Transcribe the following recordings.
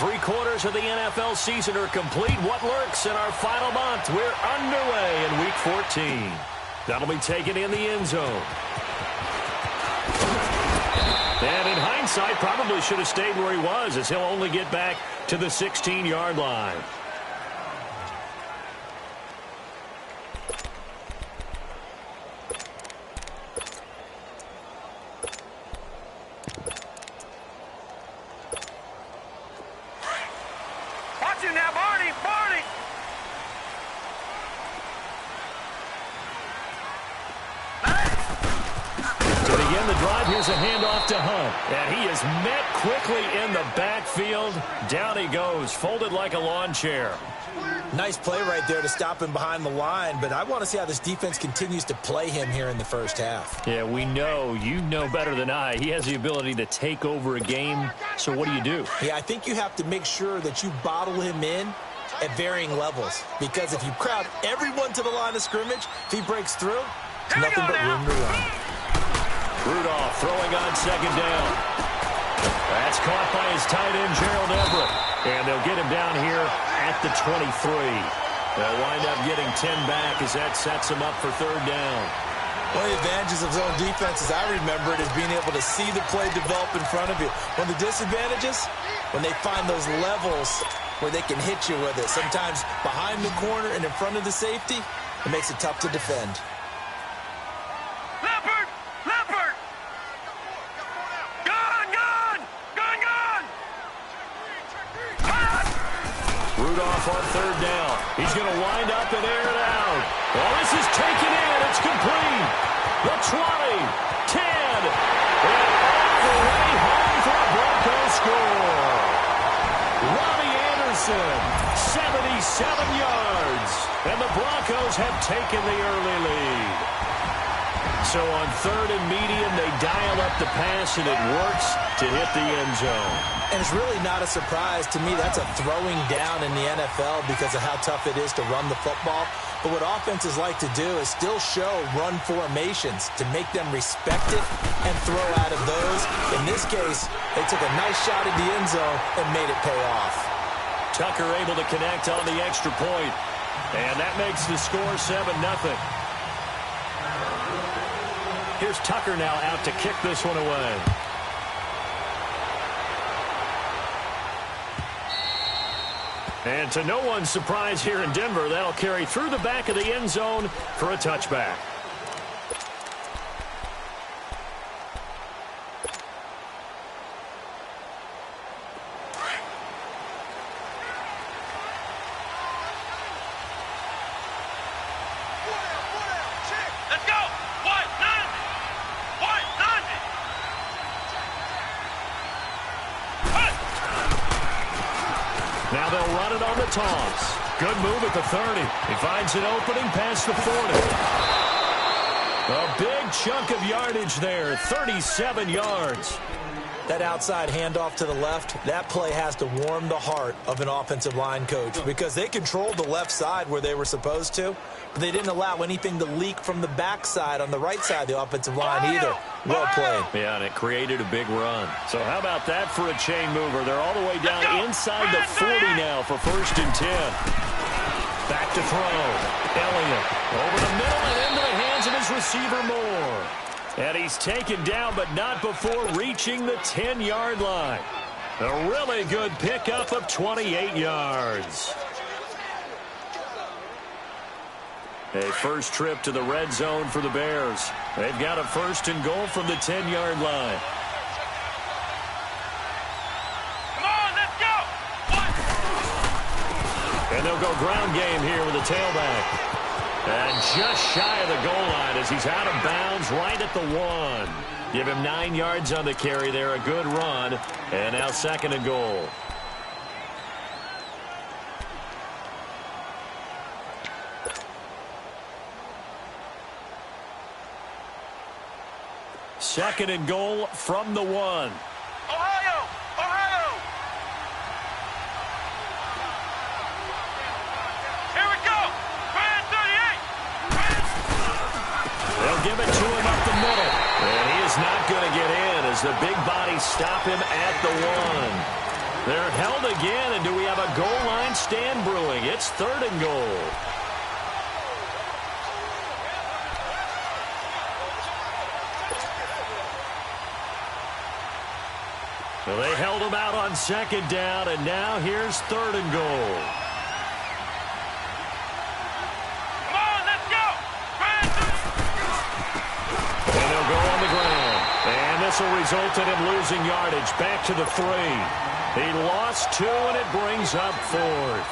3/4 of the NFL season are complete. What lurks in our final month? We're underway in Week 14. That'll be taken in the end zone. And in hindsight, probably should have stayed where he was, as he'll only get back to the 16-yard line. Watch it now, Barney! Barney! To begin the drive, here's a handoff to Hunt. And he is met quickly in the backfield. Down he goes, folded like a lawn chair. Nice play right there to stop him behind the line, but I want to see how this defense continues to play him here in the first half. Yeah, we know. You know better than I. He has the ability to take over a game. So what do? Yeah, I think you have to make sure that you bottle him in at varying levels, because if you crowd everyone to the line of scrimmage, if he breaks through, there's nothing but room to run. Rudolph throwing on second down. That's caught by his tight end, Gerald Everett. And they'll get him down here at the 23. They'll wind up getting 10 back as that sets him up for third down. One of the advantages of zone defense, as I remember it, is being able to see the play develop in front of you. One of the disadvantages, when they find those levels where they can hit you with it. Sometimes behind the corner and in front of the safety, it makes it tough to defend. Leopard! Leopard! Gun! Gun! Gun! Gun! Rudolph on third down. He's going to wind up and air it out. Well, this is taken in. It's complete. The 20, 10, and all the way home for a Broncos score. Robbie Anderson, 77 yards. And the Broncos have taken the early lead. So on third and medium, they dial up the pass, and it works to hit the end zone. And it's really not a surprise to me. That's a throwing down in the NFL because of how tough it is to run the football. But what offenses like to do is still show run formations to make them respect it and throw out of those. In this case, they took a nice shot at the end zone and made it pay off. Tucker able to connect on the extra point. And that makes the score 7-0. Here's Tucker now out to kick this one away. And to no one's surprise here in Denver, that'll carry through the back of the end zone for a touchback. Let's go! White, Nundy! White, Nundy! Now they'll run it on the toss. Good move at the 30. He finds an opening past the 40. A big chunk of yardage there, 37 yards. That outside handoff to the left, that play has to warm the heart of an offensive line coach because they controlled the left side where they were supposed to, but they didn't allow anything to leak from the backside on the right side of the offensive line either. Well played. Yeah, and it created a big run. So how about that for a chain mover? They're all the way down inside the 40 now for 1st and 10. Back to throw. Elliott over the middle and into the hands of his receiver Moore. And he's taken down, but not before reaching the 10-yard line. A really good pickup of 28 yards. A first trip to the red zone for the Bears. They've got a 1st and goal from the 10-yard line. Come on, let's go! And they'll go ground game here with a tailback. And just shy of the goal line as he's out of bounds right at the 1. Give him 9 yards on the carry there. A good run. And now 2nd and goal. Second and goal from the 1. Ohio! Ohio! Here we go! Brand 38! They'll give it to him up the middle. And he is not going to get in as the big bodies stop him at the 1. They're held again, and do we have a goal line stand brewing? It's 3rd and goal. Well, they held him out on 2nd down, and now here's 3rd and goal. Come on, let's go! And they'll go on the ground. And this will result in him losing yardage. Back to the 3. He lost 2, and it brings up 4th.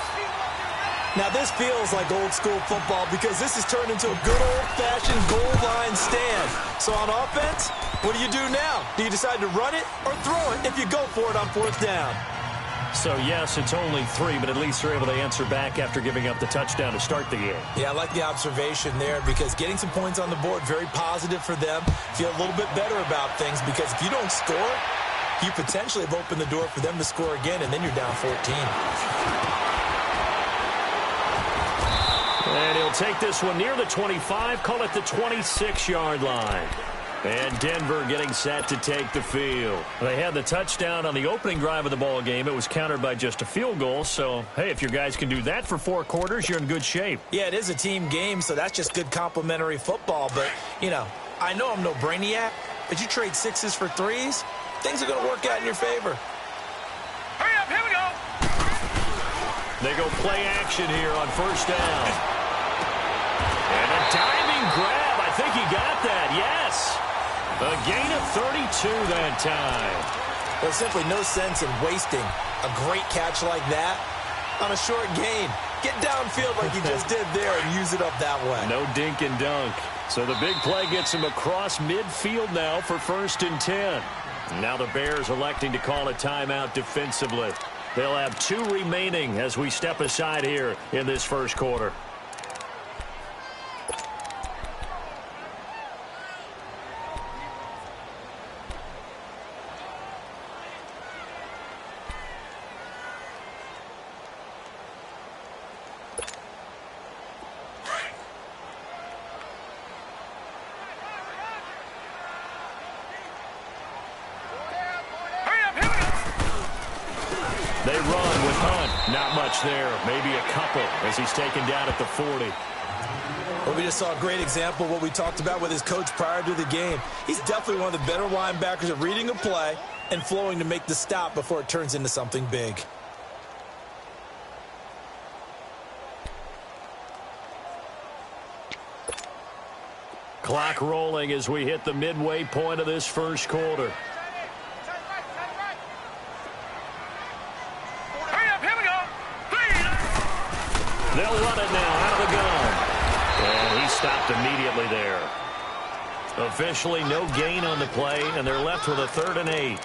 Now, this feels like old-school football because this has turned into a good old-fashioned goal line stand. So on offense, what do you do now? Do you decide to run it or throw it if you go for it on 4th down? So, yes, it's only 3, but at least they're able to answer back after giving up the touchdown to start the game. Yeah, I like the observation there because getting some points on the board, very positive for them. Feel a little bit better about things because if you don't score, you potentially have opened the door for them to score again, and then you're down 14. And he'll take this one near the 25, call it the 26-yard line. And Denver getting set to take the field. They had the touchdown on the opening drive of the ball game. It was countered by just a field goal. So, hey, if your guys can do that for 4 quarters, you're in good shape. Yeah, it is a team game, so that's just good complimentary football. But, you know, I know I'm no brainiac, but you trade 6s for 3s, things are going to work out in your favor. Hurry up, here we go! They go play action here on 1st down. And a diving grab. I think he got that, yes. A gain of 32 that time. There's simply no sense in wasting a great catch like that on a short gain. Get downfield like you just did there and use it up that way. No dink and dunk. So the big play gets him across midfield now for 1st and 10. Now the Bears electing to call a timeout defensively. They'll have 2 remaining as we step aside here in this 1st quarter. They run with Hunt. Not much there. Maybe a couple as he's taken down at the 40. Well, we just saw a great example of what we talked about with his coach prior to the game. He's definitely one of the better linebackers at reading a play and flowing to make the stop before it turns into something big. Clock rolling as we hit the midway point of this 1st quarter. They'll run it now out of the gun. And he stopped immediately there. Officially no gain on the play, and they're left with a 3rd and 8.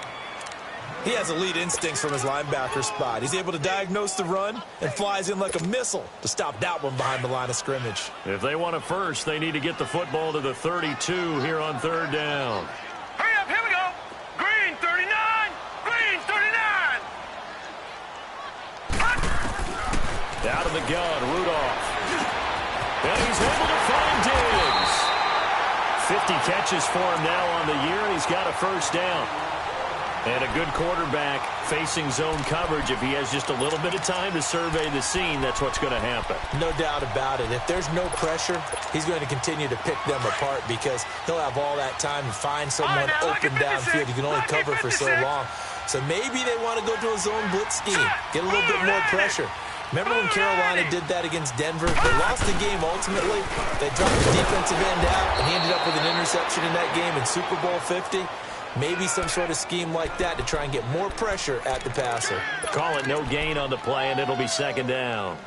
He has elite instincts from his linebacker spot. He's able to diagnose the run and flies in like a missile to stop that one behind the line of scrimmage. If they want a first, they need to get the football to the 32 here on 3rd down. Hurry up, here we go! Green 39! Green 39! Out of the gun, Rudolph. And he's able to find Diggs. 50 catches for him now on the year, and he's got a 1st down. And a good quarterback facing zone coverage. If he has just a little bit of time to survey the scene, that's what's going to happen. No doubt about it. If there's no pressure, he's going to continue to pick them apart because he'll have all that time to find someone open downfield. You can only cover for so long. So maybe they want to go to a zone blitz scheme, get a little bit more pressure. Remember when Carolina did that against Denver? They lost the game ultimately. They dropped the defensive end out, and he ended up with an interception in that game in Super Bowl 50. Maybe some sort of scheme like that to try and get more pressure at the passer. Call it no gain on the play, and it'll be 2nd down.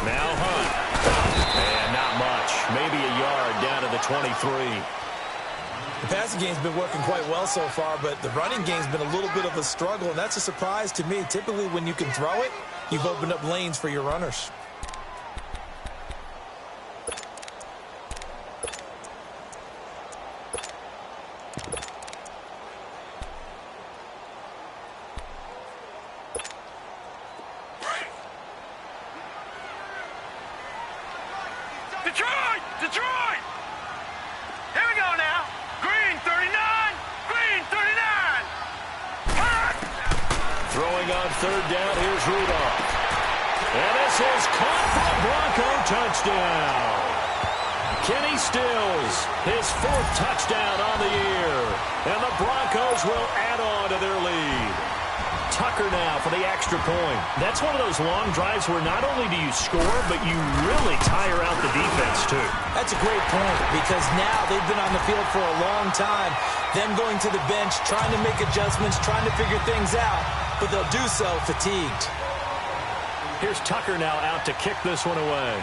Now Hunt. And not much. Maybe a yard down to the 23. The passing game's been working quite well so far, but the running game's been a little bit of a struggle, and that's a surprise to me. Typically, when you can throw it, you've opened up lanes for your runners. Detroit! Here we go now. Green 39, green 39. Hot! Throwing on third down, here's Rudolph. And this is caught for a Bronco touchdown. Kenny Stills, his 4th touchdown on the year. And the Broncos will add on to their lead. Tucker now for the extra point. That's one of those long drives where not only do you score, but you really tire out the defense, too. That's a great point, because now they've been on the field for a long time. Them going to the bench, trying to make adjustments, trying to figure things out, but they'll do so fatigued. Here's Tucker now out to kick this one away.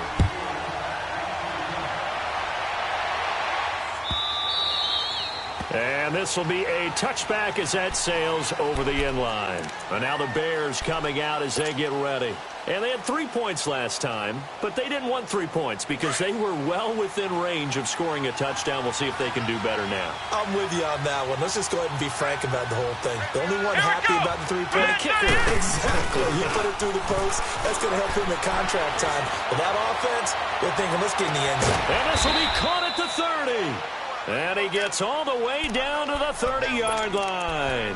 And this will be a touchback as that sails over the end line. And now the Bears coming out as they get ready. And they had 3 points last time, but they didn't want 3 points because they were well within range of scoring a touchdown. We'll see if they can do better now. I'm with you on that one. Let's just go ahead and be frank about the whole thing. The only one happy about the 3-point kicker. Exactly. You put it through the post. That's going to help him in contract time. But that offense, they're thinking, let's get in the end zone. And this will be caught at the 30. And he gets all the way down to the 30-yard line.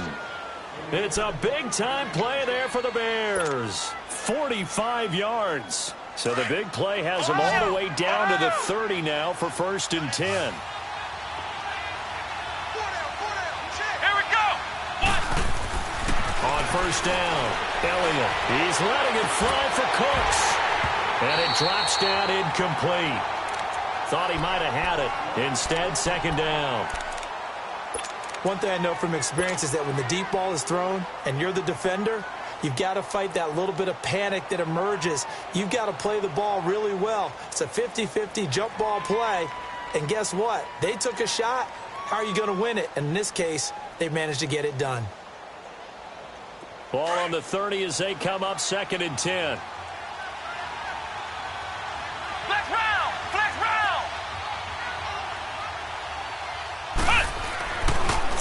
It's a big-time play there for the Bears. 45 yards. So the big play has them all the way down to the 30 now for 1st and 10. Here we go. On 1st down, Elliott. He's letting it fly for Cooks. And it drops down incomplete. Thought he might have had it. Instead, 2nd down. One thing I know from experience is that when the deep ball is thrown and you're the defender, you've got to fight that little bit of panic that emerges. You've got to play the ball really well. It's a 50-50 jump ball play. And guess what? They took a shot. How are you going to win it? And in this case, they managed to get it done. Ball on the 30 as they come up 2nd and 10. Flex round, flex round.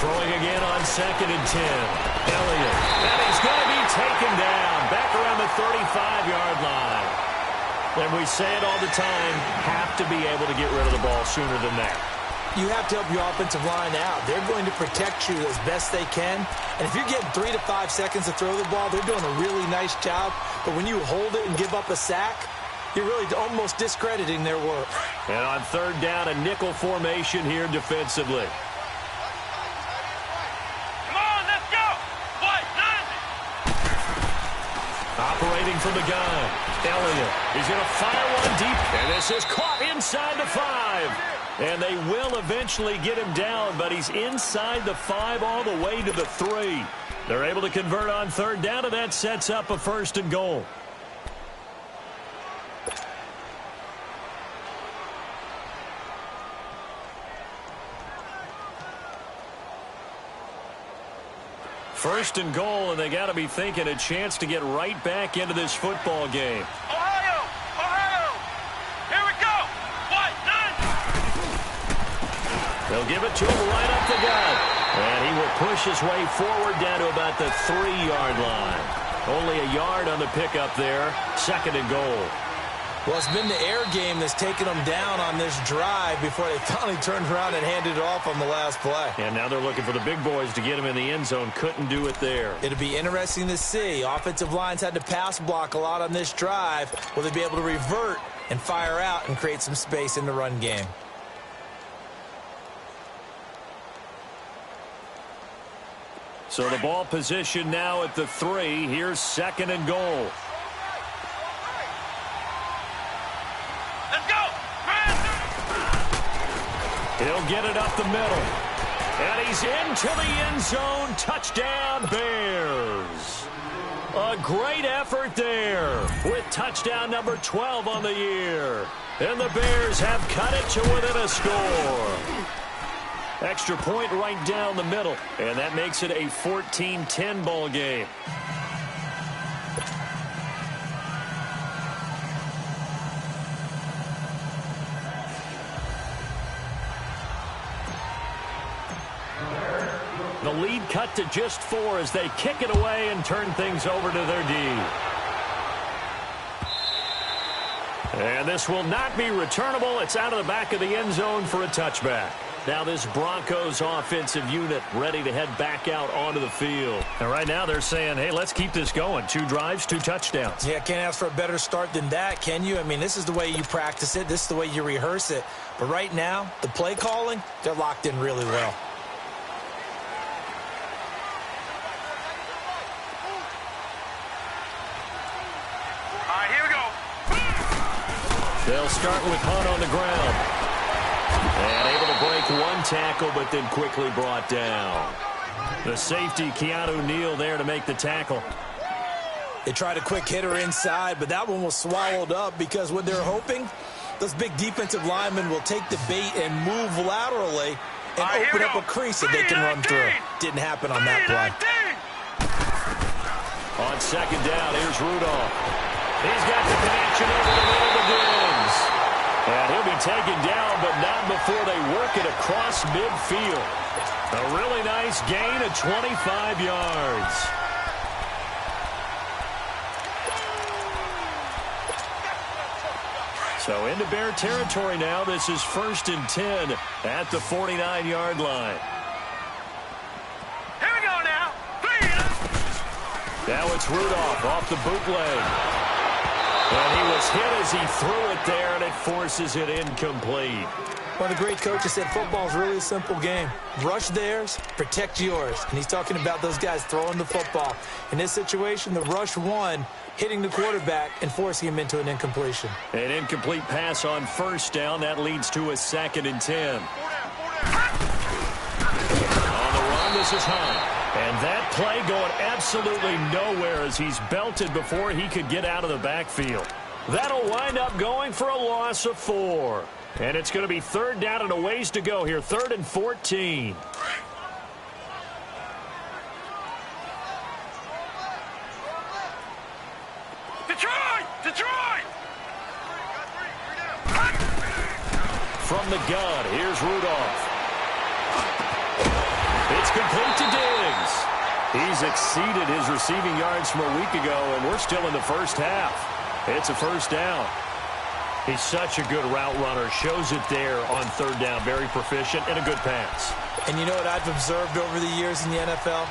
Throwing again on 2nd and 10. Elliott. And he's going to be taken down. Back around the 35-yard line. And we say it all the time, have to be able to get rid of the ball sooner than that. You have to help your offensive line out. They're going to protect you as best they can. And if you're getting 3 to 5 seconds to throw the ball, they're doing a really nice job. But when you hold it and give up a sack, you're really almost discrediting their work. And on 3rd down, a nickel formation here defensively. Operating from the gun, Elliott. He's going to fire one deep, and this is caught inside the 5. And they will eventually get him down, but he's inside the 5 all the way to the 3. They're able to convert on 3rd down, and that sets up a 1st and goal. First and goal, and they got to be thinking a chance to get right back into this football game. Ohio! Ohio! Here we go! What? None! They'll give it to him right up the gut. And he will push his way forward down to about the 3-yard line. Only a yard on the pickup there. 2nd and goal. Well, it's been the air game that's taken them down on this drive before they finally turned around and handed it off on the last play. And now they're looking for the big boys to get him in the end zone. Couldn't do it there. It'll be interesting to see. Offensive lines had to pass block a lot on this drive. Will they be able to revert and fire out and create some space in the run game? So the ball position now at the 3. Here's 2nd and goal. He'll get it up the middle. And he's into the end zone. Touchdown, Bears. A great effort there with touchdown number 12 on the year. And the Bears have cut it to within a score. Extra point right down the middle. And that makes it a 14-10 ball game. The lead cut to just 4 as they kick it away and turn things over to their D. And this will not be returnable. It's out of the back of the end zone for a touchback. Now this Broncos offensive unit ready to head back out onto the field. And right now they're saying, hey, let's keep this going. 2 drives, 2 touchdowns. Yeah, can't ask for a better start than that, can you? I mean, this is the way you practice it. This is the way you rehearse it. But right now, the play calling, they're locked in really well. All right, here we go. They'll start with Hunt on the ground. And able to break 1 tackle, but then quickly brought down. The safety, Keanu Neal, there to make the tackle. They tried a quick hitter inside, but that one was swallowed up because what they're hoping, those big defensive linemen will take the bait and move laterally and open up a crease that they can run through. Didn't happen on that play. On second down, here's Rudolph. He's got the connection over the middle to Diggs. And he'll be taken down, but not before they work it across midfield. A really nice gain of 25 yards. So into Bear territory now. This is 1st and 10 at the 49-yard line. Here we go now. Now it's Rudolph off the bootleg. And he was hit as he threw it there, and it forces it incomplete. One of the great coaches said football is really a simple game. Rush theirs, protect yours. And he's talking about those guys throwing the football. In this situation, the rush won, hitting the quarterback and forcing him into an incompletion. An incomplete pass on 1st down. That leads to a 2nd and 10. On the run, this is Hunt. And that play going absolutely nowhere as he's belted before he could get out of the backfield. That'll wind up going for a loss of 4. And it's going to be 3rd down and a ways to go here. 3rd and 14. Detroit! From the gun, here's Rudolph. It's complete to Diggs. He's exceeded his receiving yards from a week ago, and we're still in the first half. It's a 1st down. He's such a good route runner. Shows it there on 3rd down. Very proficient and a good pass. And you know what I've observed over the years in the NFL?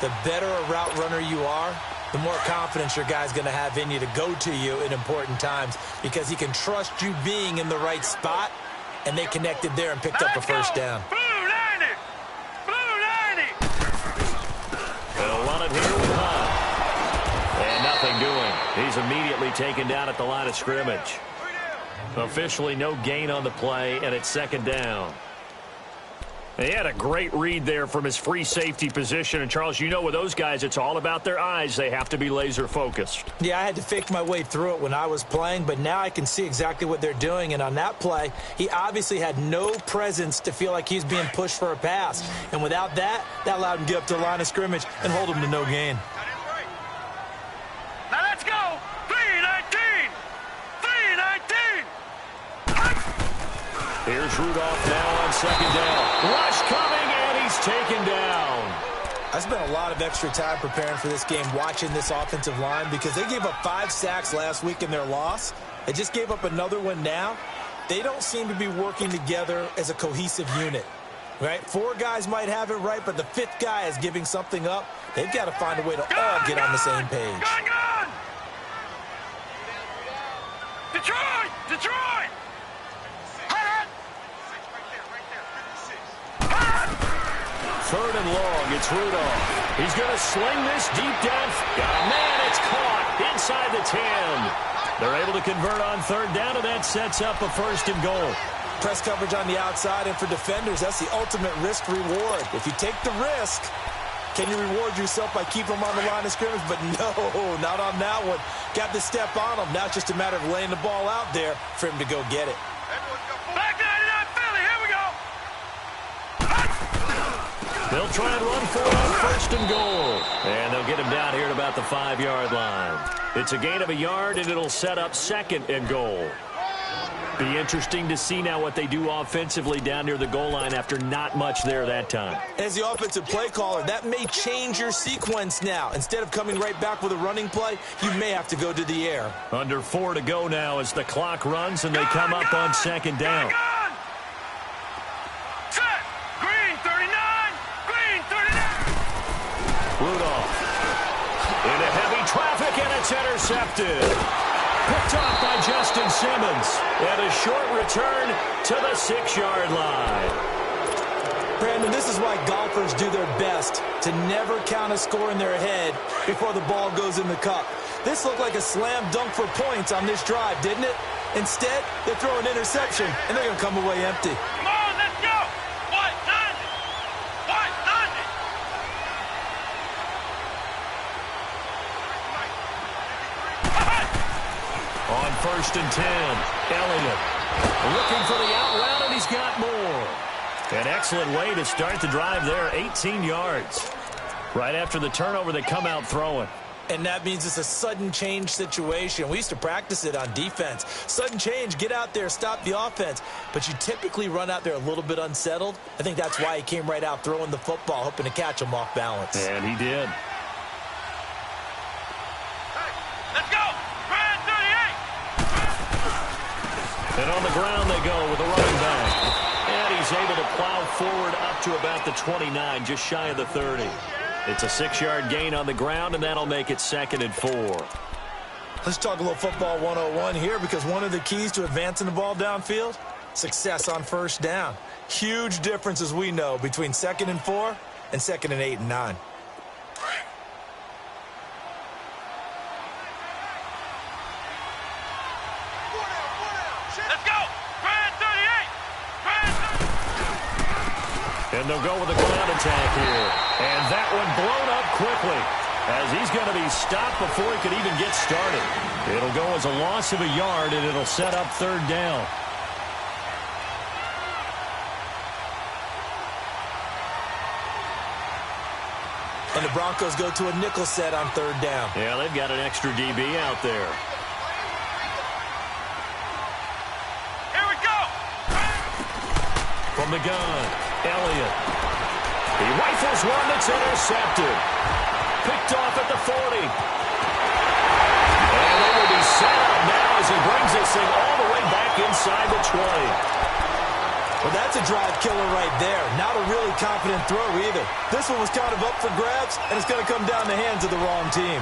The better a route runner you are, the more confidence your guy's going to have in you to go to you in important times because he can trust you being in the right spot, and they connected there and picked up a 1st down. They'll run it here with Hunt. And nothing doing. He's immediately taken down at the line of scrimmage. Officially no gain on the play, and it's 2nd down. He had a great read there from his free safety position. And, Charles, you know with those guys, it's all about their eyes. They have to be laser focused. Yeah, I had to fake my way through it when I was playing, but now I can see exactly what they're doing. And on that play, he obviously had no presence to feel like he's being pushed for a pass. And without that, that allowed him to get up to the line of scrimmage and hold him to no gain. Now let's go. 3-19. 3-19. Here's Rudolph now on 2nd down. Rush coming, and he's taken down. I spent a lot of extra time preparing for this game, watching this offensive line, because they gave up 5 sacks last week in their loss. They just gave up another one now. They don't seem to be working together as a cohesive unit, right? 4 guys might have it right, but the 5th guy is giving something up. They've got to find a way to all get on the same page. Gun! Detroit! Detroit! 3rd and long, it's Rudolph. He's going to sling this deep down. Oh, man, it's caught inside the 10. They're able to convert on 3rd down, and that sets up a 1st and goal. Press coverage on the outside, and for defenders, that's the ultimate risk-reward. If you take the risk, can you reward yourself by keeping them on the line of scrimmage? But no, not on that one. Got the step on them. Now it's just a matter of laying the ball out there for him to go get it. Back 99 Philly, here we go. They'll try and run for it on 1st and goal. And they'll get him down here at about the 5-yard line. It's a gain of a yard, and it'll set up 2nd and goal. Be interesting to see now what they do offensively down near the goal line after not much there that time. As the offensive play caller, that may change your sequence now. Instead of coming right back with a running play, you may have to go to the air. Under 4 to go now as the clock runs and they come up on second down. Set. Green 39. Green 39. Rudolph into heavy traffic, and it's intercepted. Picked off by Justin Simmons. And a short return to the 6-yard line. Brandon, this is why golfers do their best to never count a score in their head before the ball goes in the cup. This looked like a slam dunk for points on this drive, didn't it? Instead, they throw an interception, and they're going to come away empty. Come on, let's go. What? 90. What? 90. On 1st and 10, Elliott looking for the out route, and he's got more. An excellent way to start the drive there, 18 yards. Right after the turnover, they come out throwing. And that means it's a sudden change situation. We used to practice it on defense. Sudden change, get out there, stop the offense. But you typically run out there a little bit unsettled. I think that's why he came right out throwing the football, hoping to catch him off balance. And he did. Let's go. Grand 38. And on the ground they go with a running back. And he's able to plow forward up to about the 29, just shy of the 30. It's a 6-yard gain on the ground, and that'll make it 2nd and 4. Let's talk a little football 101 here, because one of the keys to advancing the ball downfield, success on 1st down. Huge difference, as we know, between 2nd and 4 and 2nd and 8 and 9. Let's go. Grand 38. Grand 38. And they'll go with a ground attack here. And that one blown up quickly as he's going to be stopped before he could even get started. It'll go as a loss of a yard, and it'll set up 3rd down. And the Broncos go to a nickel set on 3rd down. Yeah, they've got an extra DB out there. Here we go. From the gun, Elliott. He rifles one that's intercepted. Picked off at the 40. And they will be set up now as he brings this thing all the way back inside the 20. Well, that's a drive killer right there. Not a really confident throw either. This one was kind of up for grabs, and it's going to come down the hands of the wrong team.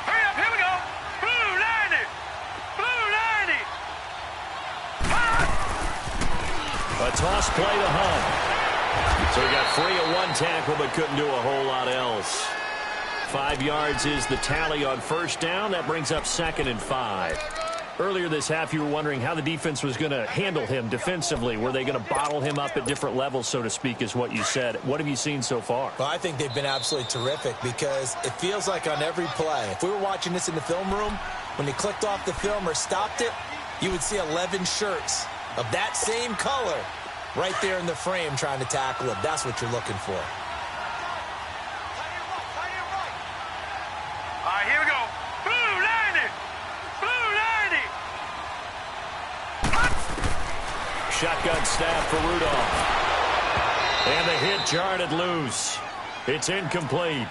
Hurry up. Here we go. Blue 90. Blue 90. A toss play to Hunt. So he got free of one tackle but couldn't do a whole lot else. 5 yards is the tally on 1st down. That brings up 2nd and 5. Earlier this half, you were wondering how the defense was going to handle him defensively. Were they going to bottle him up at different levels, so to speak, is what you said. What have you seen so far? Well, I think they've been absolutely terrific, because it feels like on every play, if we were watching this in the film room, when they clicked off the film or stopped it, you would see 11 shirts of that same color right there in the frame trying to tackle him. That's what you're looking for. All right, here we go. Blue 90. Blue 90. Shotgun snap for Rudolph. And the hit jarred it loose. It's incomplete.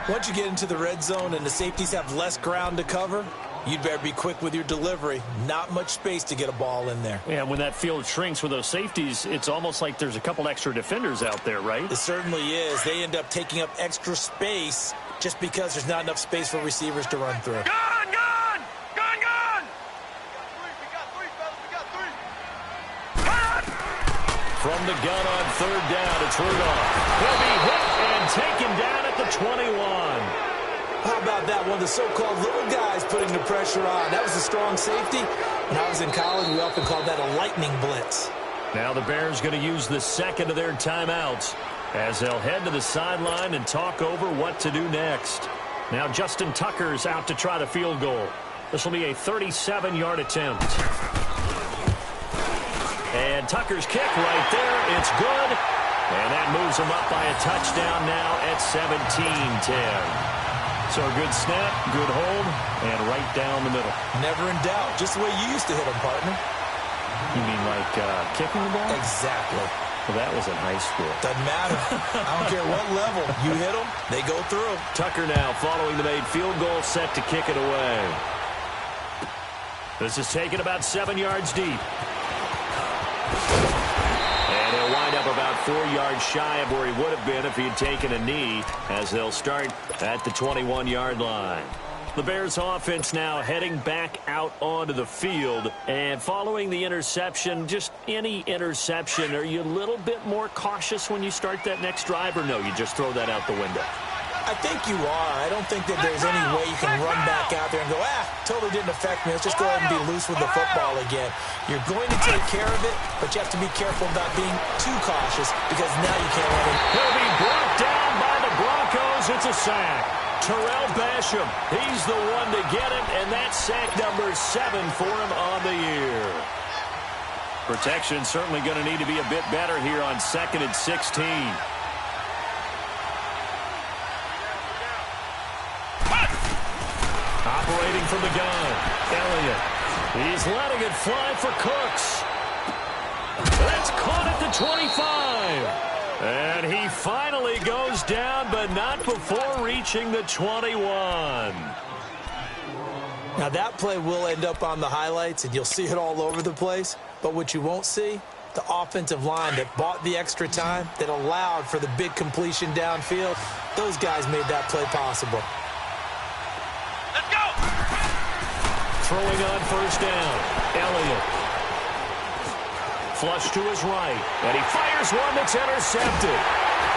Once you get into the red zone and the safeties have less ground to cover, you'd better be quick with your delivery. Not much space to get a ball in there. Yeah, when that field shrinks with those safeties, it's almost like there's a couple extra defenders out there, right? It certainly is. They end up taking up extra space just because there's not enough space for receivers to run through. Gun, gun. Gun, gun. We got 3. From the gun on 3rd down, it's Rudolph. He'll be hit and taken down at the 21. How about that? One of the so-called little guys putting the pressure on. That was a strong safety. When I was in college, we often called that a lightning blitz. Now the Bears going to use the 2nd of their timeouts as they'll head to the sideline and talk over what to do next. Now Justin Tucker's out to try the field goal. This will be a 37-yard attempt. And Tucker's kick right there. It's good. And that moves them up by a touchdown now at 17-10. So a good snap, good hold, and right down the middle. Never in doubt. Just the way you used to hit them, partner. You mean like kicking the ball? Exactly. Well, that was in high school. Doesn't matter. I don't care what level. You hit them, they go through. Tucker now following the made field goal, set to kick it away. This is taken about 7 yards deep. And he'll wind up about 4 yards shy of where he would have been if he had taken a knee, as they'll start at the 21-yard line. The Bears offense now heading back out onto the field. And following the interception, just any interception, are you a little bit more cautious when you start that next drive, or no, you just throw that out the window? I think you are. I don't think that there's any way you can run back out there and go, totally didn't affect me. Let's just go ahead and be loose with the football again. You're going to take care of it, but you have to be careful about being too cautious because now you can't let him. He'll be brought down by the Broncos. It's a sack. Terrell Basham, he's the one to get him, and that's sack number 7 for him on the year. Protection certainly going to need to be a bit better here on 2nd and 16. Operating from the gun, Elliott. He's letting it fly for Cooks. That's caught at the 25. And he finally goes down, but not before reaching the 21. Now, that play will end up on the highlights, and you'll see it all over the place. But what you won't see, the offensive line that bought the extra time, that allowed for the big completion downfield, those guys made that play possible. Let's go! Throwing on first down, Elliott. Flush to his right, and he fires one that's intercepted.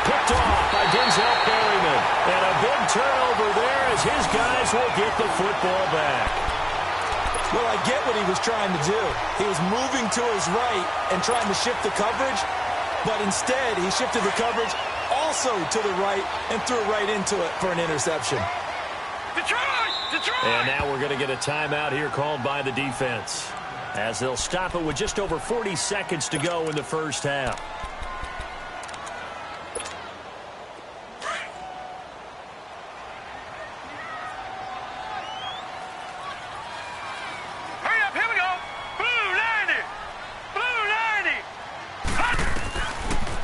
Picked off by Denzel Perryman. And a big turnover there as his guys will get the football back. Well, I get what he was trying to do. He was moving to his right and trying to shift the coverage, but instead he shifted the coverage also to the right and threw right into it for an interception. Detroit! Detroit! And now we're going to get a timeout here called by the defense, as they'll stop it with just over 40 seconds to go in the first half. Hurry up, here we go! Blue 90! Blue 90! Hut!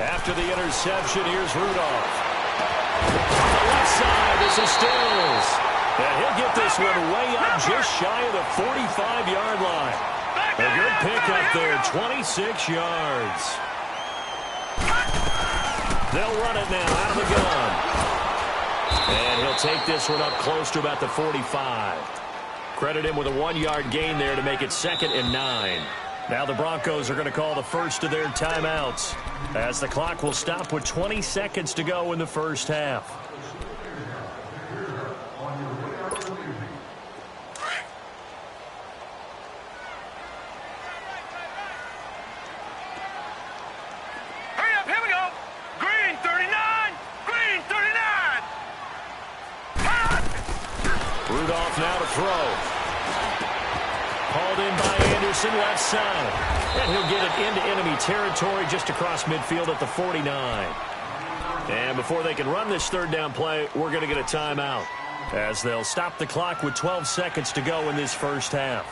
After the interception, here's Rudolph. On the left side, this is Stills. And he'll get this one way up just shy of the 45-yard line. A good pickup there, 26 yards. They'll run it now out of the gun. And he'll take this one up close to about the 45. Credit him with a 1-yard gain there to make it 2nd and 9. Now the Broncos are going to call the first of their timeouts, as the clock will stop with 20 seconds to go in the first half. Now to throw. Hauled in by Anderson, left side. And he'll get it into enemy territory just across midfield at the 49. And before they can run this third down play, we're going to get a timeout, as they'll stop the clock with 12 seconds to go in this first half.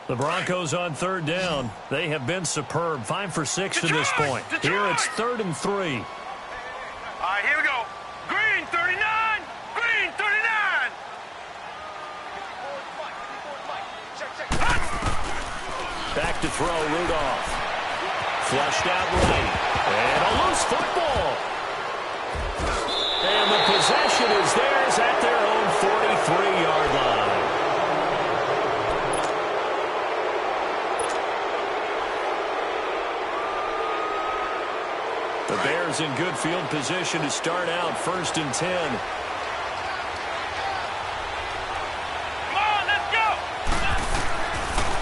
The Broncos on third down. They have been superb. 5 for 6 to this point. Here it's 3rd and 3. All right, here we go. Green 39. Green 39. Back to throw, Rudolph. Flushed out right. And a loose football. And the possession is theirs at their own 43-yard line. The Bears in good field position to start out 1st and 10. Come on, let's go!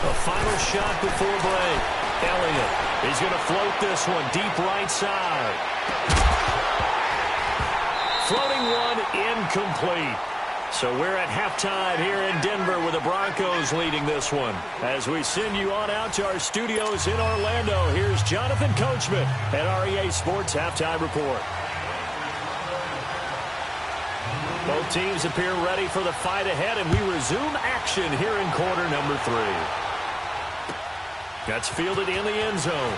A final shot before break. Elliott, he's going to float this one deep right side. Floating one incomplete. So we're at halftime here in Denver with the Broncos leading this one. As we send you on out to our studios in Orlando, here's Jonathan Coachman at REA Sports Halftime Report. Both teams appear ready for the fight ahead, and we resume action here in quarter number 3. That's fielded in the end zone.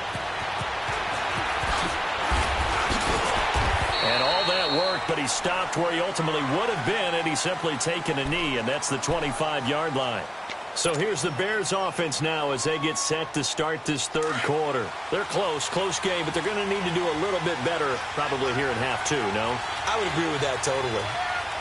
And all that work, but he stopped where he ultimately would have been had he simply taken a knee, and that's the 25-yard line. So here's the Bears offense now as they get set to start this third quarter. They're close game, but they're going to need to do a little bit better probably here in half 2, no? I would agree with that totally.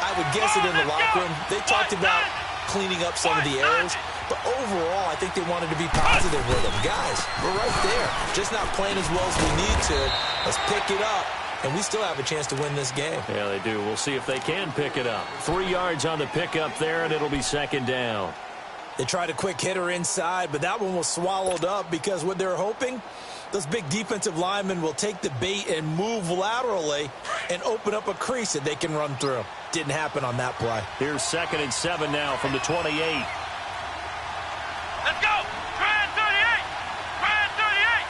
I would guess it in the locker room. They talked about cleaning up some of the errors, but overall, I think they wanted to be positive with them. Guys, we're right there. Just not playing as well as we need to. Let's pick it up. And we still have a chance to win this game. Yeah, they do. We'll see if they can pick it up. 3 yards on the pickup there, and it'll be second down. They tried a quick hitter inside, but that one was swallowed up because what they're hoping, those big defensive linemen will take the bait and move laterally and open up a crease that they can run through. Didn't happen on that play. Here's 2nd and 7 now from the 28. Let's go! Grand 38! Grand 38!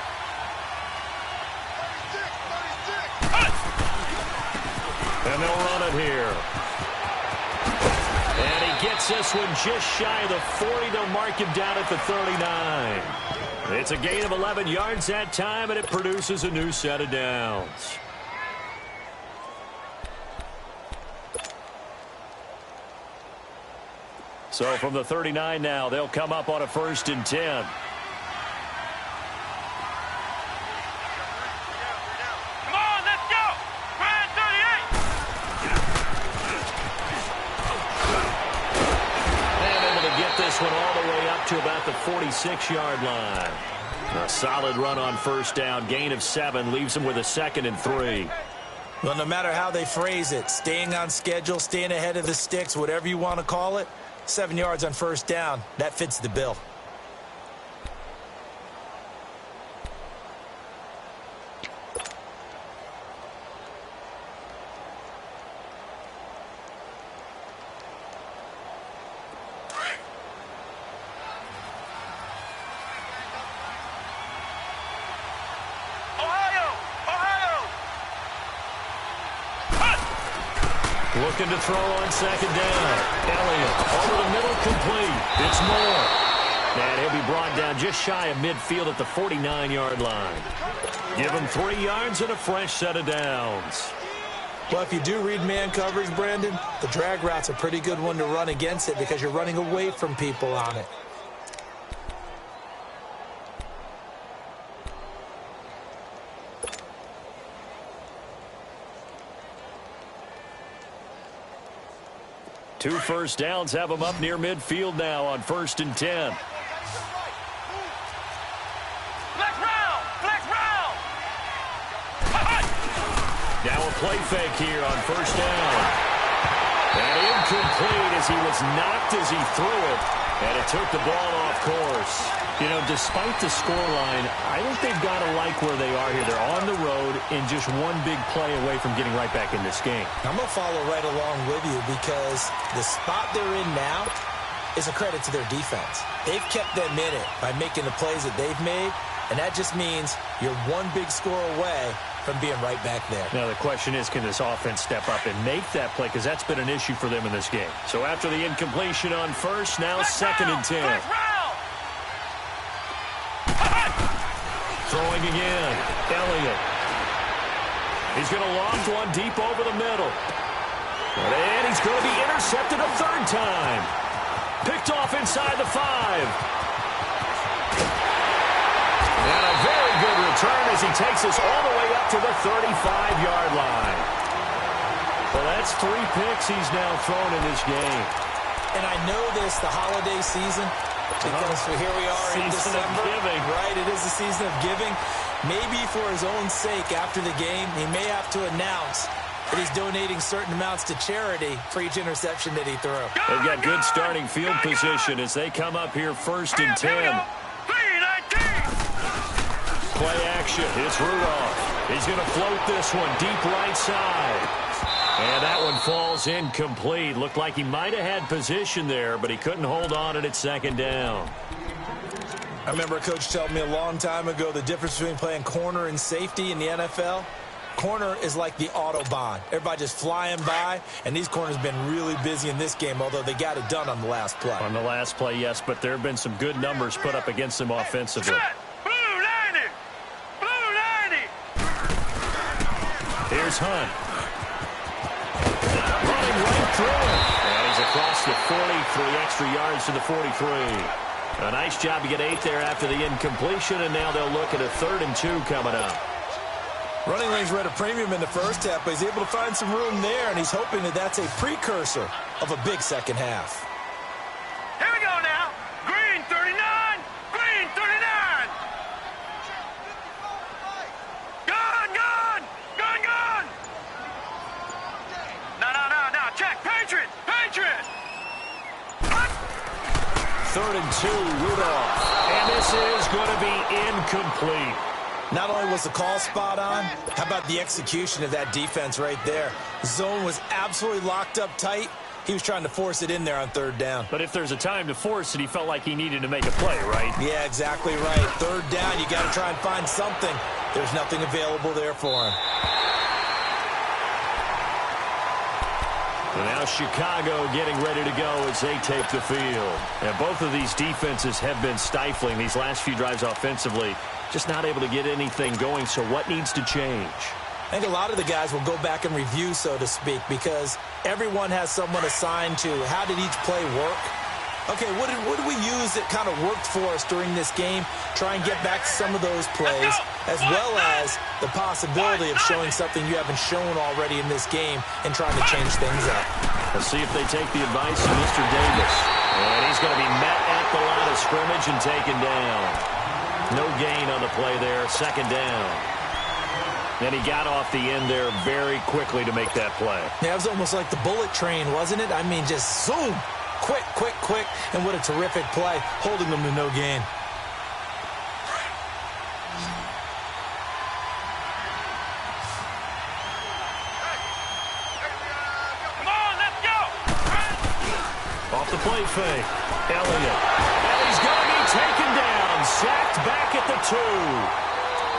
36! And they'll run it here. And he gets this one just shy of the 40. They'll mark him down at the 39. It's a gain of 11 yards that time, and it produces a new set of downs. So from the 39 now, they'll come up on a 1st and 10. Come on, let's go! Grand 38! And able to get this one all the way up to about the 46-yard line. A solid run on 1st down, gain of 7, leaves them with a 2nd and 3. Well, no matter how they phrase it, staying on schedule, staying ahead of the sticks, whatever you want to call it, 7 yards on 1st down, that fits the bill. Looking to throw on 2nd down. Elliott over the middle, complete. It's Moore. And he'll be brought down just shy of midfield at the 49-yard line. Give him 3 yards and a fresh set of downs. Well, if you do read man coverage, Brandon, the drag route's a pretty good one to run against it because you're running away from people on it. Two 1st downs have them up near midfield now on 1st and 10. Flex round! Flex round! Now a play fake here on 1st down. And incomplete as he was knocked as he threw it. And it took the ball off course. You know, despite the scoreline, I think they've got to like where they are here. They're on the road and just one big play away from getting right back in this game. I'm going to follow right along with you because the spot they're in now is a credit to their defense. They've kept them in it by making the plays that they've made, and that just means you're one big score away from being right back there. Now the question is, can this offense step up and make that play? Because that's been an issue for them in this game. So after the incompletion on 1st, now 2nd and 10. Throwing again. Elliott. He's going to loft one deep over the middle. And he's going to be intercepted a 3rd time. Picked off inside the 5. And a very good return as he takes us all the way up to the 35-yard line. Well, that's 3 picks he's now thrown in this game. And I know this, the holiday season, because here we are in December. Season of giving. Right, it is the season of giving. Maybe for his own sake after the game, he may have to announce that he's donating certain amounts to charity for each interception that he threw. They've got good starting field position as they come up here 1st and 10. Play action. It's Rudolph. He's going to float this one deep right side. And that one falls incomplete. Looked like he might have had position there, but he couldn't hold on at second down. I remember a coach telling me a long time ago the difference between playing corner and safety in the NFL. Corner is like the Autobahn. Everybody just flying by, and these corners have been really busy in this game, although they got it done on the last play. On the last play, yes, but there have been some good numbers put up against them offensively. Blue 90! Blue 90! Here's Hunt. Running right through it. And he's across the 40, 3 extra yards to the 43. A nice job to get 8 there after the incompletion, and now they'll look at a 3rd and 2 coming up. Running lanes were at a premium in the first half, but he's able to find some room there, and he's hoping that that's a precursor of a big second half. Here we go now. Green 39. Green 39. Gun, gun. Gun, gun. No. Check. Patriot. Patriot. 3rd and 2, Rudolph. And this is going to be incomplete. Not only was the call spot on, how about the execution of that defense right there? Zone was absolutely locked up tight. He was trying to force it in there on 3rd down. But if there's a time to force it, he felt like he needed to make a play, right? Yeah, exactly right. 3rd down, you got to try and find something. There's nothing available there for him. So now Chicago getting ready to go as they take the field. And both of these defenses have been stifling these last few drives offensively. Just not able to get anything going, so what needs to change? I think a lot of the guys will go back and review, so to speak, because everyone has someone assigned to how did each play work. Okay, what did we use that kind of worked for us during this game? Try and get back to some of those plays, as well as the possibility of showing something you haven't shown already in this game and trying to change things up. Let's see if they take the advice of Mr. Davis. And he's going to be met at the line of scrimmage and taken down. No gain on the play there, 2nd down. And he got off the end there very quickly to make that play. Yeah, it was almost like the bullet train, wasn't it? I mean, just zoom, quick, and what a terrific play, holding them to no gain. Come on, let's go. Off the play fake, Elliott. And he's going to be taken down, sacked back at the 2.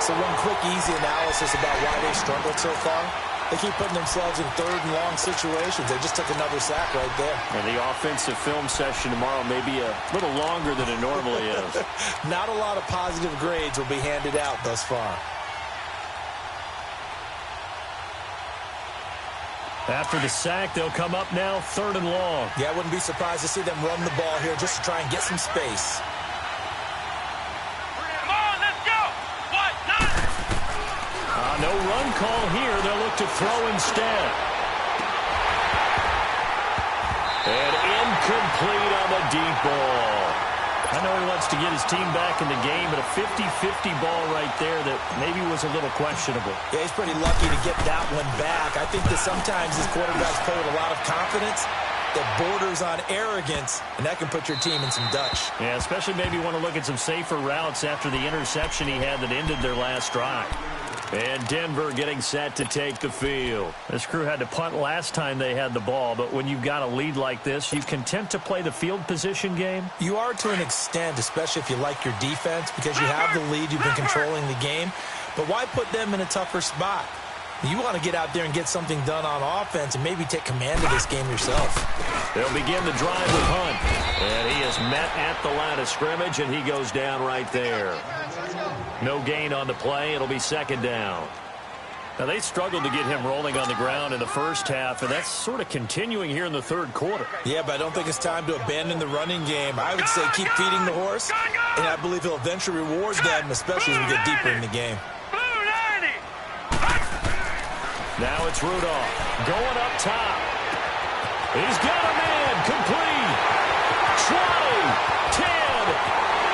So one quick, easy analysis about why they struggled so far. They keep putting themselves in 3rd and long situations. They just took another sack right there. And the offensive film session tomorrow may be a little longer than it normally is. Not a lot of positive grades will be handed out thus far. After the sack, they'll come up now 3rd and long. Yeah, I wouldn't be surprised to see them run the ball here just to try and get some space. Come on, let's go. What? No run call here. They'll look to throw instead. And incomplete on the deep ball. I know he wants to get his team back in the game, but a 50-50 ball right there that maybe was a little questionable. Yeah, he's pretty lucky to get that one back. I think that sometimes these quarterbacks play with a lot of confidence that borders on arrogance, and that can put your team in some Dutch. Yeah, especially maybe want to look at some safer routes after the interception he had that ended their last drive. And Denver getting set to take the field. This crew had to punt last time they had the ball, but when you've got a lead like this, you content to play the field position game? You are to an extent, especially if you like your defense, because you have the lead, you've been controlling the game. But why put them in a tougher spot? You want to get out there and get something done on offense and maybe take command of this game yourself. They'll begin the drive with Hunt. And he is met at the line of scrimmage, and he goes down right there. No gain on the play. It'll be 2nd down. Now, they struggled to get him rolling on the ground in the first half, and that's sort of continuing here in the 3rd quarter. Yeah, but I don't think it's time to abandon the running game. I would say keep feeding the horse, and I believe he'll eventually reward them, especially as we get deeper in the game. Now it's Rudolph going up top. He's got a man complete. 20, 10,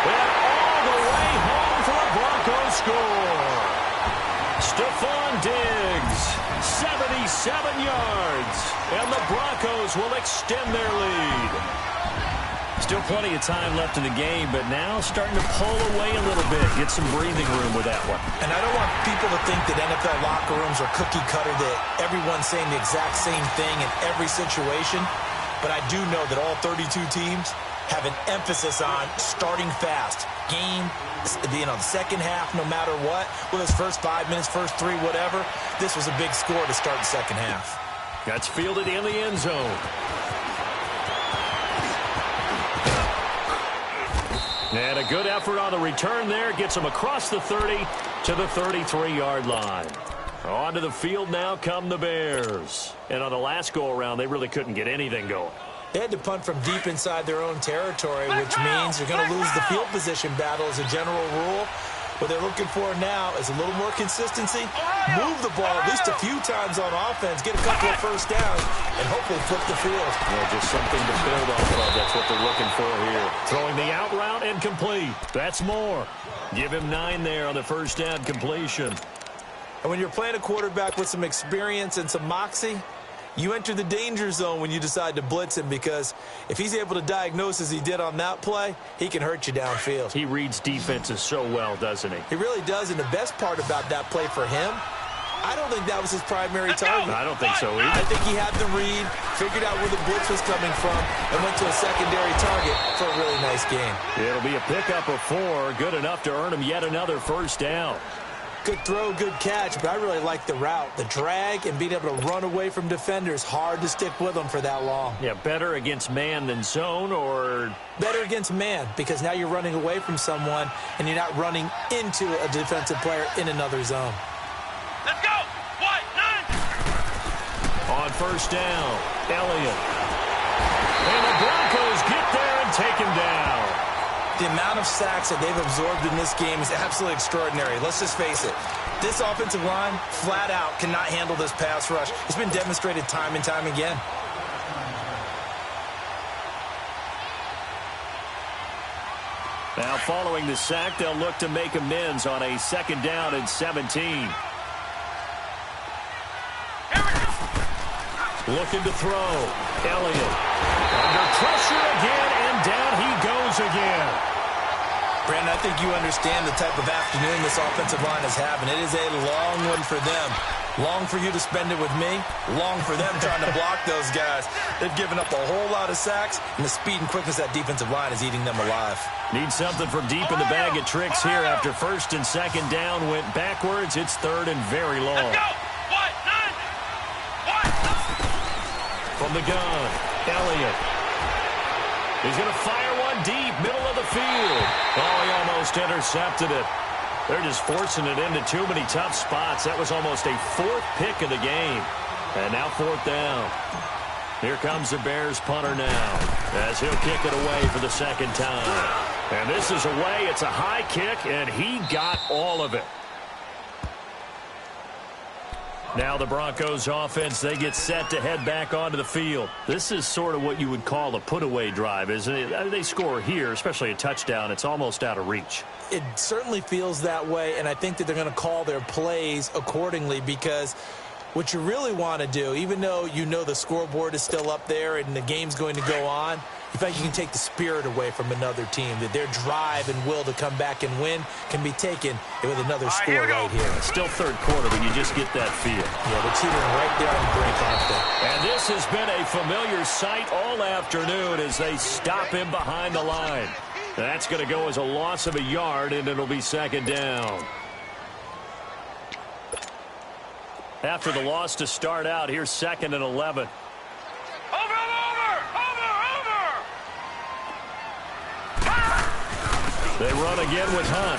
and all the way home for a Broncos score. Stephon Diggs, 77 yards, and the Broncos will extend their lead. Still plenty of time left in the game, but now starting to pull away a little bit. Get some breathing room with that one. And I don't want people to think that NFL locker rooms are cookie cutter, that everyone's saying the exact same thing in every situation. But I do know that all 32 teams have an emphasis on starting fast. Game, the second half, no matter what. Whether it's first 5 minutes, first 3, whatever. This was a big score to start the second half. That's fielded in the end zone. And a good effort on the return there. Gets him across the 30 to the 33-yard line. Onto the field now come the Bears. And on the last go-around, they really couldn't get anything going. They had to punt from deep inside their own territory, which means you're going to lose the field position battle as a general rule. What they're looking for now is a little more consistency. Move the ball at least a few times on offense, get a couple of first downs, and hopefully flip the field. Yeah, just something to build off of. That's what they're looking for here. Throwing the out route and complete. That's more. Give him 9 there on the first down completion. And when you're playing a quarterback with some experience and some moxie, you enter the danger zone when you decide to blitz him, because if he's able to diagnose as he did on that play, he can hurt you downfield. He reads defenses so well, doesn't he? He really does, and the best part about that play for him, I don't think that was his primary target. I don't think so either. I think he had the read, figured out where the blitz was coming from, and went to a secondary target for a really nice game. It'll be a pickup of 4, good enough to earn him yet another first down. Good throw, good catch, but I really like the route. The drag and being able to run away from defenders, hard to stick with them for that long. Yeah, better against man than zone, or better against man, because now you're running away from someone and you're not running into a defensive player in another zone. Let's go! What? 9! On first down, Elliott. And the Broncos get there and take him down. The amount of sacks that they've absorbed in this game is absolutely extraordinary. Let's just face it. This offensive line, flat out, cannot handle this pass rush. It's been demonstrated time and time again. Now, following the sack, they'll look to make amends on a second down and 17. Looking to throw. Elliott. Under pressure again, and down he goes again. Brandon, I think you understand the type of afternoon this offensive line is having. It is a long one for them. Long for you to spend it with me. Long for them trying to block those guys. They've given up a whole lot of sacks, and the speed and quickness of that defensive line is eating them alive. Need something from deep in the bag of tricks here after first and second down went backwards. It's third and very long. Let's go! What? 9! What? From the gun, Elliott. He's going to fire one deep, middle of the field. Oh, he almost intercepted it. They're just forcing it into too many tough spots. That was almost a 4th pick of the game. And now 4th down. Here comes the Bears punter now, as he'll kick it away for the second time. And this is away. It's a high kick, and he got all of it. Now the Broncos offense, they get set to head back onto the field. This is sort of what you would call a put-away drive, isn't it? They score here, especially a touchdown. It's almost out of reach. It certainly feels that way, and I think that they're going to call their plays accordingly, because what you really want to do, even though you know the scoreboard is still up there and the game's going to go on, you think you can take the spirit away from another team, that their drive and will to come back and win can be taken with another score right here. It's still third quarter, but you just get that feel. Yeah, they're teetering right there on the brink, aren't they? And this has been a familiar sight all afternoon as they stop him behind the line. That's going to go as a loss of a yard, and it'll be second down. After the loss to start out, here's 2nd and 11. They run again with Hunt.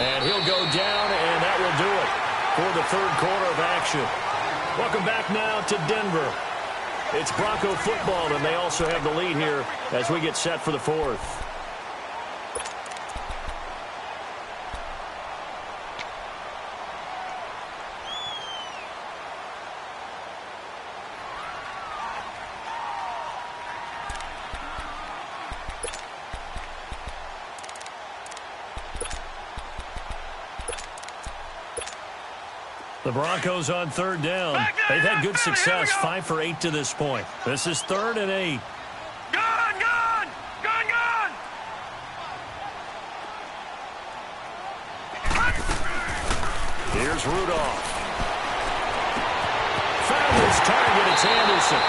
And he'll go down, and that will do it for the third quarter of action. Welcome back now to Denver. It's Bronco football, and they also have the lead here as we get set for the 4th. The Broncos on third down. They've had good success, 5 for 8 to this point. This is 3rd and 8. Gun! Here's Rudolph. Found his target. It's Anderson.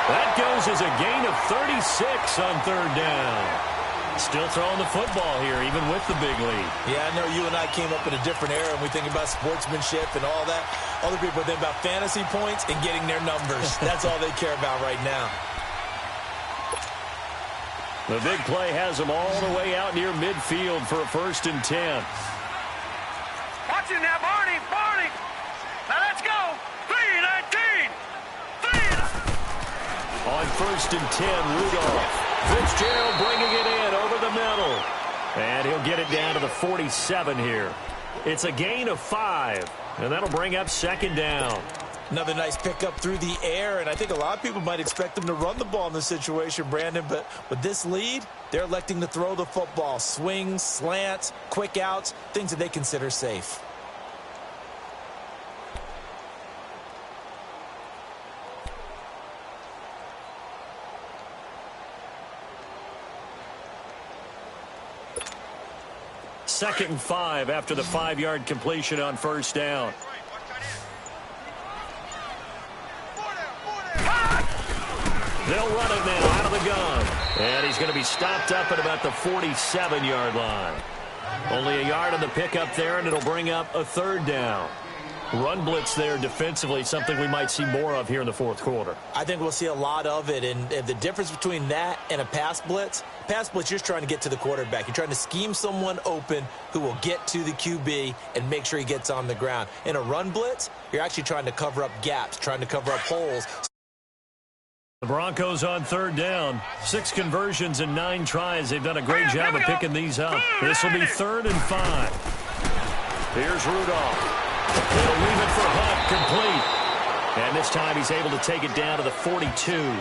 That goes as a gain of 36 on third down. Still throwing the football here, even with the big lead. Yeah, I know you and I came up in a different era, and we think about sportsmanship and all that. Other people think about fantasy points and getting their numbers. That's all they care about right now. The big play has them all the way out near midfield for a 1st and 10. Watch it now, Barney. Barney. Now let's go. 3-19. On 1st and 10, Rudolph. Fitzgerald bringing it in over the middle. And he'll get it down to the 47 here. It's a gain of 5, and that'll bring up 2nd down. Another nice pickup through the air, and I think a lot of people might expect them to run the ball in this situation, Brandon, but with this lead, they're electing to throw the football. Swings, slants, quick outs, things that they consider safe. Second and 5 after the 5-yard completion on 1st down. They'll run it now out of the gun. And he's going to be stopped up at about the 47-yard line. Only a yard on the pickup there, and it'll bring up a 3rd down. Run blitz there defensively, something we might see more of here in the 4th quarter. I think we'll see a lot of it, and the difference between that and a pass blitz, you're just trying to get to the quarterback. You're trying to scheme someone open who will get to the QB and make sure he gets on the ground. In a run blitz, you're actually trying to cover up gaps, trying to cover up holes. The Broncos on 3rd down. 6 conversions and 9 tries. They've done a great job of picking these up. This will be 3rd and 5. Here's Rudolph. They'll leave it for Hunt, complete. And this time he's able to take it down to the 42.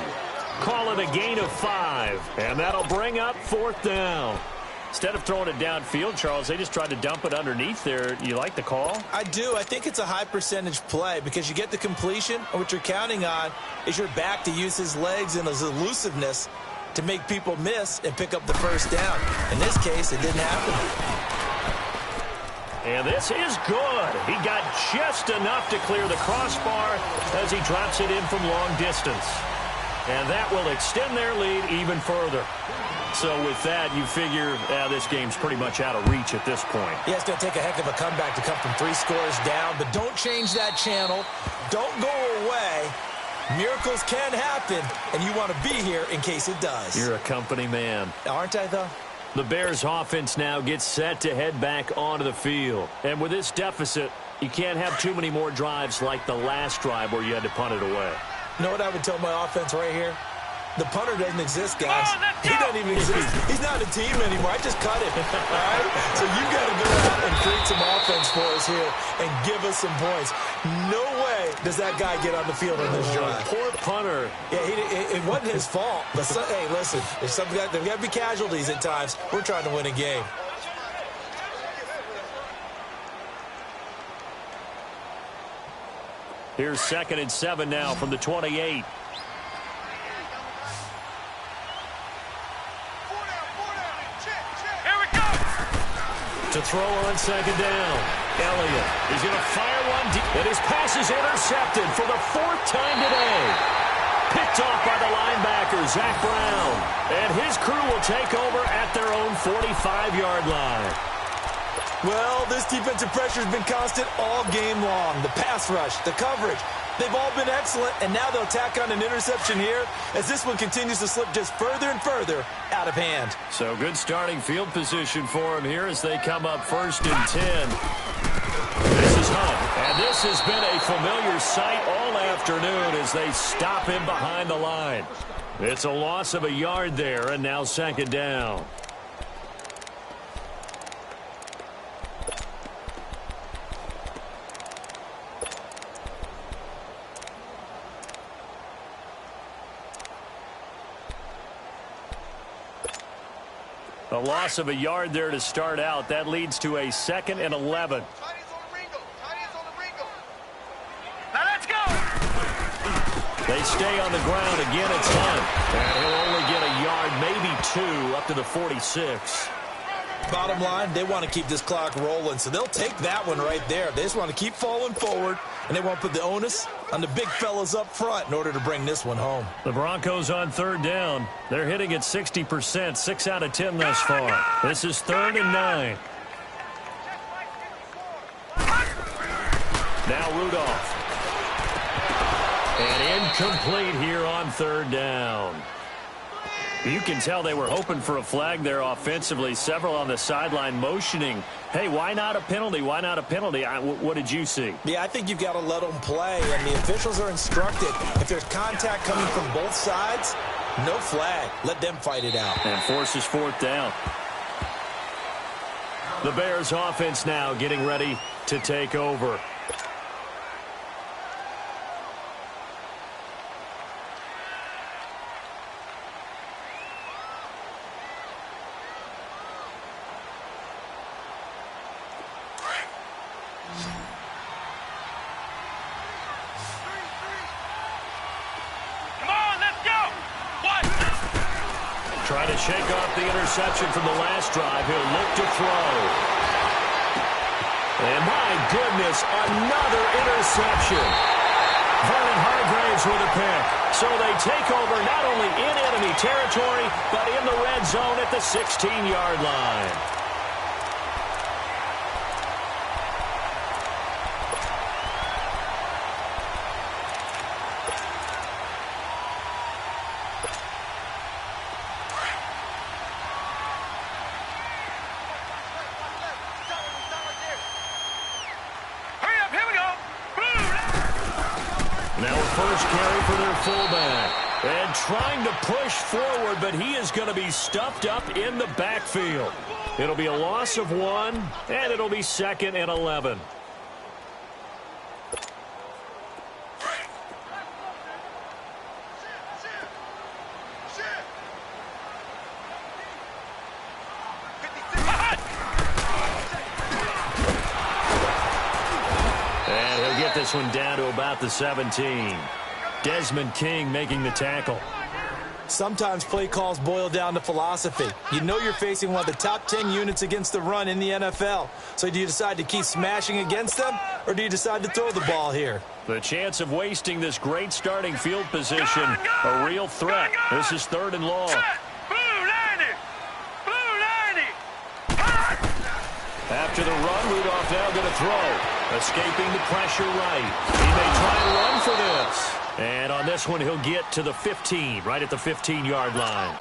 Call it a gain of 5. And that'll bring up 4th down. Instead of throwing it downfield, Charles, they just tried to dump it underneath there. You like the call? I do. I think it's a high percentage play because you get the completion, and what you're counting on is your back to use his legs and his elusiveness to make people miss and pick up the 1st down. In this case, it didn't happen. And this is good. He got just enough to clear the crossbar as he drops it in from long distance. And that will extend their lead even further. So with that, you figure this game's pretty much out of reach at this point. Yeah, it's going to take a heck of a comeback to come from 3 scores down, but don't change that channel. Don't go away. Miracles can happen, and you want to be here in case it does. You're a company man. Aren't I, though? The Bears offense now gets set to head back onto the field. And with this deficit, you can't have too many more drives like the last drive where you had to punt it away. You know what I would tell my offense right here? The punter doesn't exist, guys. He doesn't even exist. He's not a team anymore. I just cut him. All right? So you got to go out and create some offense for us here and give us some points. No way does that guy get on the field on this drive. Poor punter. Yeah, it wasn't his fault. But hey, listen, there's got to be casualties at times. We're trying to win a game. Here's 2nd and 7 now from the 28. To throw on 2nd down. Elliott is going to fire one deep. And his pass is intercepted for the 4th time today. Picked off by the linebacker, Zach Brown. And his crew will take over at their own 45-yard line. Well, this defensive pressure has been constant all game long. The pass rush, the coverage, they've all been excellent, and now they'll tack on an interception here as this one continues to slip just further and further out of hand. So good starting field position for him here as they come up 1st and 10. This is Hunt, and this has been a familiar sight all afternoon as they stop him behind the line. It's a loss of a yard there, and now 2nd down. A loss of a yard there to start out. That leads to a 2nd and 11. Now let's go. They stay on the ground. Again, it's Hunt. And he'll only get a yard, maybe 2, up to the 46. Bottom line, they want to keep this clock rolling, so they'll take that one right there. They just want to keep falling forward, and they want to put the onus on the big fellas up front in order to bring this one home. The Broncos on third down. They're hitting at 60%, 6 out of 10 thus far. This is 3rd and 9. Now Rudolph. And incomplete here on 3rd down. You can tell they were hoping for a flag there offensively. Several on the sideline motioning, hey, why not a penalty? Why not a penalty? What did you see? Yeah, I think you've got to let them play, and the officials are instructed. If there's contact coming from both sides, no flag. Let them fight it out. And forces 4th down. The Bears offense now getting ready to take over. Trying to shake off the interception from the last drive. He'll look to throw. And my goodness, another interception. Vernon Hargraves with a pick. So they take over not only in enemy territory, but in the red zone at the 16-yard line. Fullback and trying to push forward, but he is going to be stuffed up in the backfield. It'll be a loss of 1, and it'll be 2nd and 11. And he'll get this one down to about the 17. Desmond King making the tackle. Sometimes play calls boil down to philosophy. You know you're facing one of the top 10 units against the run in the NFL. So do you decide to keep smashing against them, or do you decide to throw the ball here? The chance of wasting this great starting field position, a real threat. This is 3rd and long. After the run, Rudolph now going to throw. Escaping the pressure right. He may try and run for this. And on this one, he'll get to the 15, right at the 15-yard line.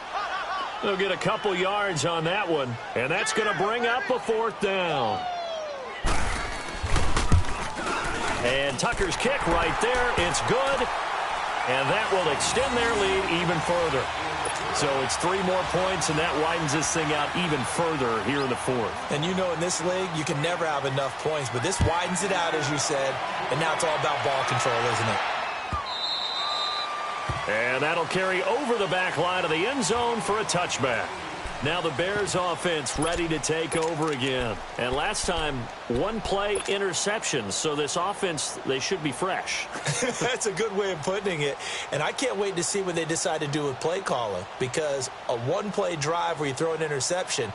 He'll get a couple yards on that one, and that's going to bring up a 4th down. And Tucker's kick right there. It's good, and that will extend their lead even further. So it's 3 more points, and that widens this thing out even further here in the 4th. And you know in this league, you can never have enough points, but this widens it out, as you said, and now it's all about ball control, isn't it? And that'll carry over the back line of the end zone for a touchback. Now the Bears offense ready to take over again. And last time, 1-play interceptions. So this offense, they should be fresh. That's a good way of putting it. And I can't wait to see what they decide to do with play calling. Because a 1-play drive where you throw an interception,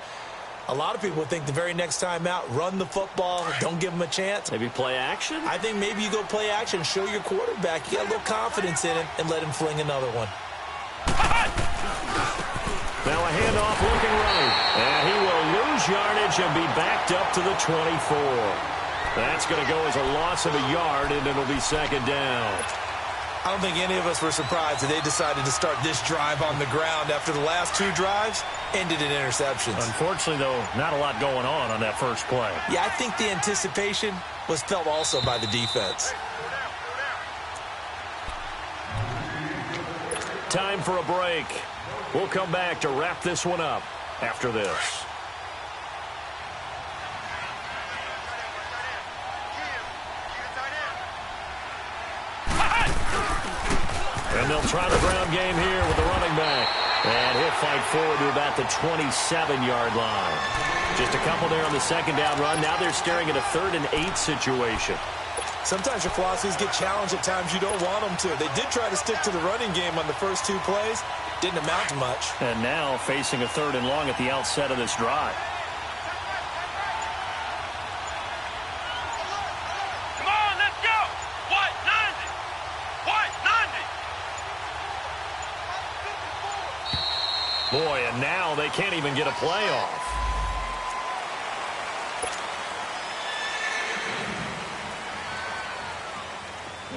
a lot of people think the very next time out, run the football, don't give them a chance. Maybe play action? I think maybe you go play action, show your quarterback you got a little confidence in him, and let him fling another one. Now a handoff looking right. And he will lose yardage and be backed up to the 24. That's going to go as a loss of a yard, and it'll be 2nd down. I don't think any of us were surprised that they decided to start this drive on the ground after the last 2 drives ended in interceptions. Unfortunately, though, not a lot going on that first play. Yeah, I think the anticipation was felt also by the defense. Time for a break. We'll come back to wrap this one up after this. And they'll try the ground game here with the running back. And he'll fight forward to about the 27-yard line. Just a couple there on the 2nd down run. Now they're staring at a 3rd and 8 situation. Sometimes your philosophies get challenged at times you don't want them to. They did try to stick to the running game on the first 2 plays. Didn't amount to much. And now facing a 3rd and long at the outset of this drive. Boy, and now they can't even get a playoff.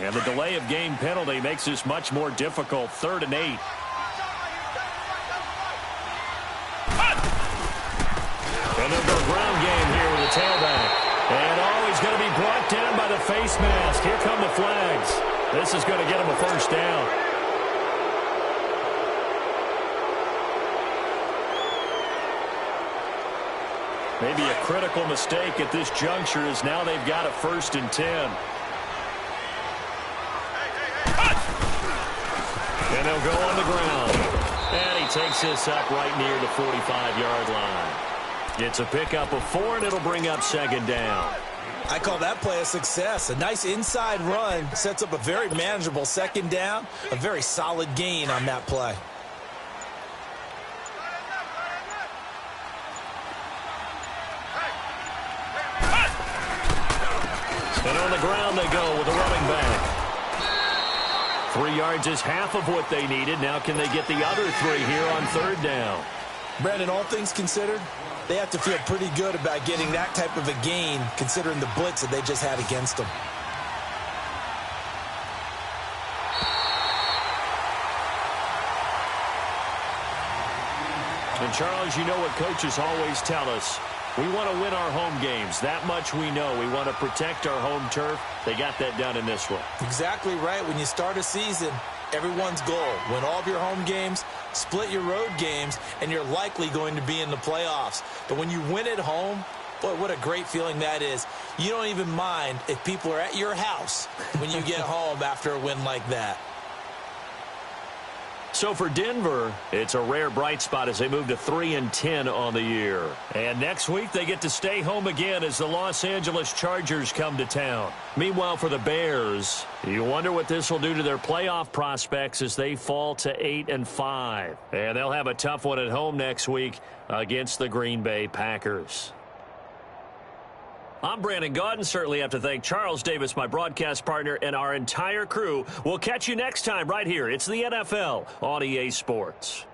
And the delay of game penalty makes this much more difficult. 3rd and 8. And they'll go ground game here with the tailback. And he's going to be brought down by the face mask. Here come the flags. This is going to get him a first down. Maybe a critical mistake at this juncture is now they've got a 1st and 10. And they'll go on the ground. And he takes this up right near the 45-yard line. It's a pickup of 4, and it'll bring up 2nd down. I call that play a success. A nice inside run sets up a very manageable 2nd down. A very solid gain on that play. And on the ground they go with a running back. 3 yards is half of what they needed. Now can they get the other 3 here on 3rd down? Brandon, all things considered, they have to feel pretty good about getting that type of a gain considering the blitz that they just had against them. And Charles, you know what coaches always tell us. We want to win our home games. That much we know. We want to protect our home turf. They got that done in this one. Exactly right. When you start a season, everyone's goal, win all of your home games, split your road games, and you're likely going to be in the playoffs. But when you win at home, boy, what a great feeling that is. You don't even mind if people are at your house when you get home after a win like that. So for Denver, it's a rare bright spot as they move to 3-10 on the year. And next week, they get to stay home again as the Los Angeles Chargers come to town. Meanwhile, for the Bears, you wonder what this will do to their playoff prospects as they fall to 8-5. And they'll have a tough one at home next week against the Green Bay Packers. I'm Brandon Gaudin. Certainly have to thank Charles Davis, my broadcast partner, and our entire crew. We'll catch you next time right here. It's the NFL on EA Sports.